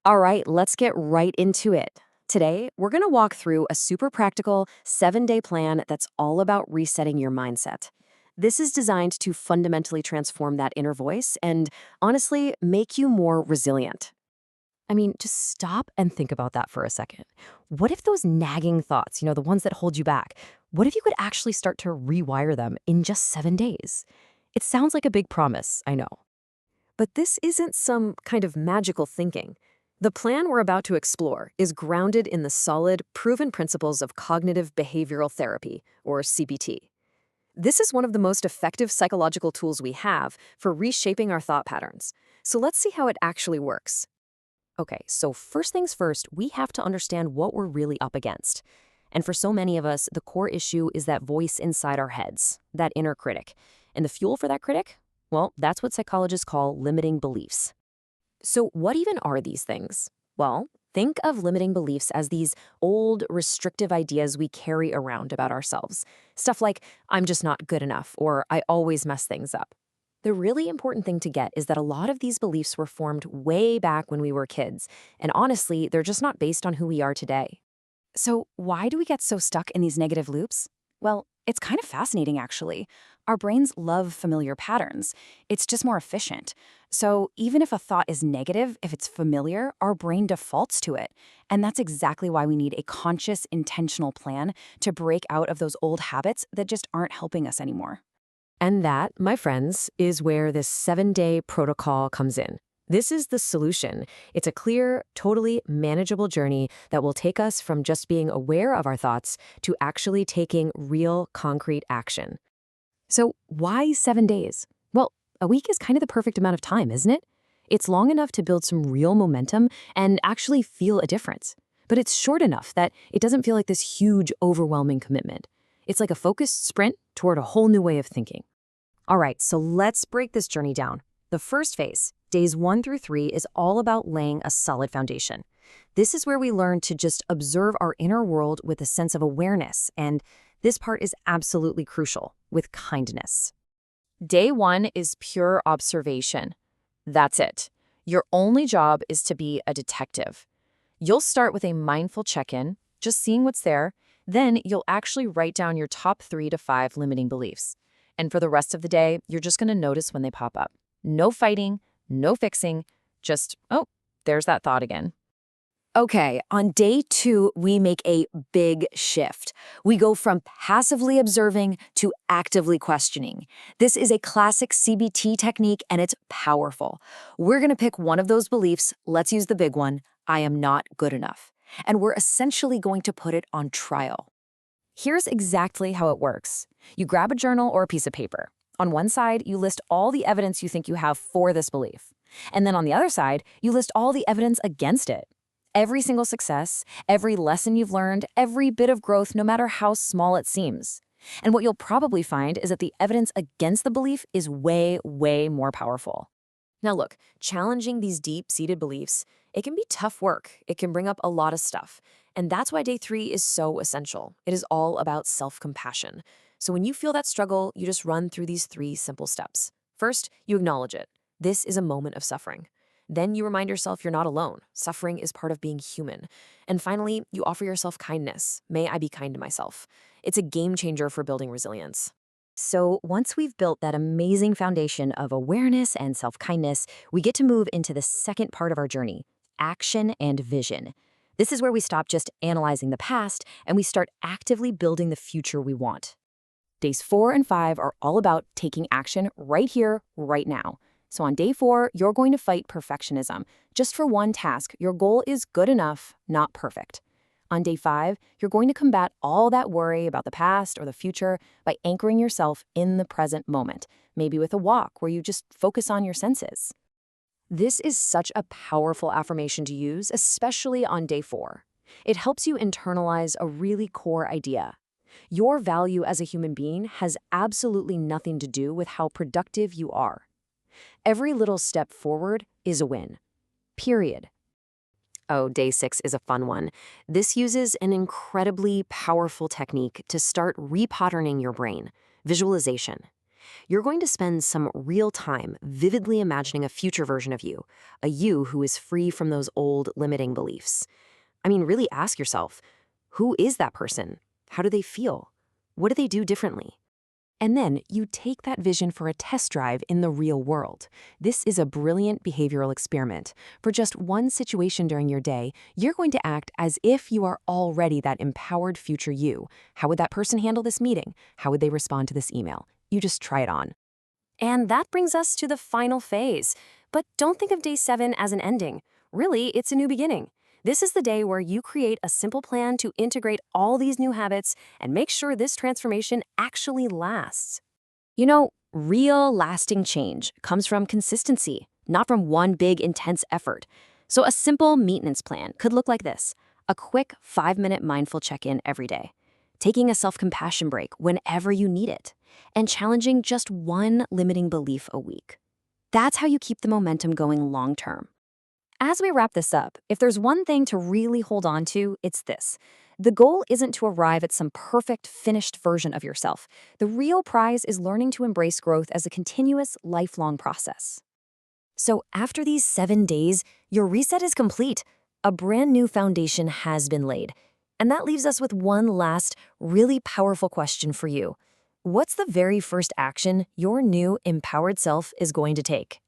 All right, let's get right into it. Today, we're going to walk through a super practical 7-day plan that's all about resetting your mindset. This is designed to fundamentally transform that inner voice and, honestly, make you more resilient. I mean, just stop and think about that for a second. What if those nagging thoughts, the ones that hold you back, what if you could actually start to rewire them in just 7 days? It sounds like a big promise, I know. But this isn't some kind of magical thinking. The plan we're about to explore is grounded in the solid, proven principles of cognitive behavioral therapy, or CBT. This is one of the most effective psychological tools we have for reshaping our thought patterns. So let's see how it actually works. Okay, so first things first, we have to understand what we're really up against. And for so many of us, the core issue is that voice inside our heads, that inner critic. And the fuel for that critic? Well, that's what psychologists call limiting beliefs. So, what even are these things? Well, think of limiting beliefs as these old, restrictive ideas we carry around about ourselves. Stuff like, I'm just not good enough, or I always mess things up. The really important thing to get is that a lot of these beliefs were formed way back when we were kids, and honestly, they're just not based on who we are today. So, why do we get so stuck in these negative loops? Well, it's kind of fascinating, actually. Our brains love familiar patterns. It's just more efficient. So, even if a thought is negative, if it's familiar, our brain defaults to it. And that's exactly why we need a conscious, intentional plan to break out of those old habits that just aren't helping us anymore. And that, my friends, is where this 7-day protocol comes in. This is the solution. It's a clear, totally manageable journey that will take us from just being aware of our thoughts to actually taking real, concrete action. So, why 7 days? Well, a week is kind of the perfect amount of time, isn't it? It's long enough to build some real momentum and actually feel a difference. But it's short enough that it doesn't feel like this huge, overwhelming commitment. It's like a focused sprint toward a whole new way of thinking. All right, so let's break this journey down. The first phase, days 1 through 3, is all about laying a solid foundation. This is where we learn to just observe our inner world with a sense of awareness, and this part is absolutely crucial, with kindness. Day 1 is pure observation. That's it. Your only job is to be a detective. You'll start with a mindful check-in, just seeing what's there. Then you'll actually write down your top 3 to 5 limiting beliefs. And for the rest of the day, you're just going to notice when they pop up. No fighting, no fixing, just, oh, there's that thought again. Okay, on day 2, we make a big shift. We go from passively observing to actively questioning. This is a classic CBT technique, and it's powerful. We're going to pick one of those beliefs. Let's use the big one. I am not good enough. And we're essentially going to put it on trial. Here's exactly how it works. You grab a journal or a piece of paper. On one side, you list all the evidence you think you have for this belief. And then on the other side, you list all the evidence against it. Every single success, every lesson you've learned, every bit of growth, no matter how small it seems. And what you'll probably find is that the evidence against the belief is way, way more powerful. Now look, challenging these deep-seated beliefs, it can be tough work. It can bring up a lot of stuff. And that's why day 3 is so essential. It is all about self-compassion. So when you feel that struggle, you just run through these 3 simple steps. First, you acknowledge it. This is a moment of suffering. Then you remind yourself you're not alone. Suffering is part of being human. And finally, you offer yourself kindness. May I be kind to myself. It's a game changer for building resilience. So once we've built that amazing foundation of awareness and self-kindness, we get to move into the second part of our journey, action and vision. This is where we stop just analyzing the past and we start actively building the future we want. Days 4 and 5 are all about taking action right here, right now. So on day 4, you're going to fight perfectionism. Just for one task, your goal is good enough, not perfect. On day 5, you're going to combat all that worry about the past or the future by anchoring yourself in the present moment, maybe with a walk where you just focus on your senses. This is such a powerful affirmation to use, especially on day 4. It helps you internalize a really core idea. Your value as a human being has absolutely nothing to do with how productive you are. Every little step forward is a win. Period. Oh, day 6 is a fun one. This uses an incredibly powerful technique to start repatterning your brain, visualization. You're going to spend some real time vividly imagining a future version of you, a you who is free from those old limiting beliefs. I mean, really ask yourself, who is that person? How do they feel? What do they do differently? And then you take that vision for a test drive in the real world. This is a brilliant behavioral experiment. For just one situation during your day, you're going to act as if you are already that empowered future you. How would that person handle this meeting? How would they respond to this email? You just try it on. And that brings us to the final phase. But don't think of day 7 as an ending. Really, it's a new beginning. This is the day where you create a simple plan to integrate all these new habits and make sure this transformation actually lasts. You know, real lasting change comes from consistency, not from one big intense effort. So a simple maintenance plan could look like this: a quick 5-minute mindful check-in every day, taking a self-compassion break whenever you need it, and challenging just one limiting belief a week. That's how you keep the momentum going long-term. As we wrap this up, if there's one thing to really hold on to, it's this. The goal isn't to arrive at some perfect, finished version of yourself. The real prize is learning to embrace growth as a continuous, lifelong process. So after these 7 days, your reset is complete. A brand new foundation has been laid. And that leaves us with one last, really powerful question for you. What's the very first action your new, empowered self is going to take?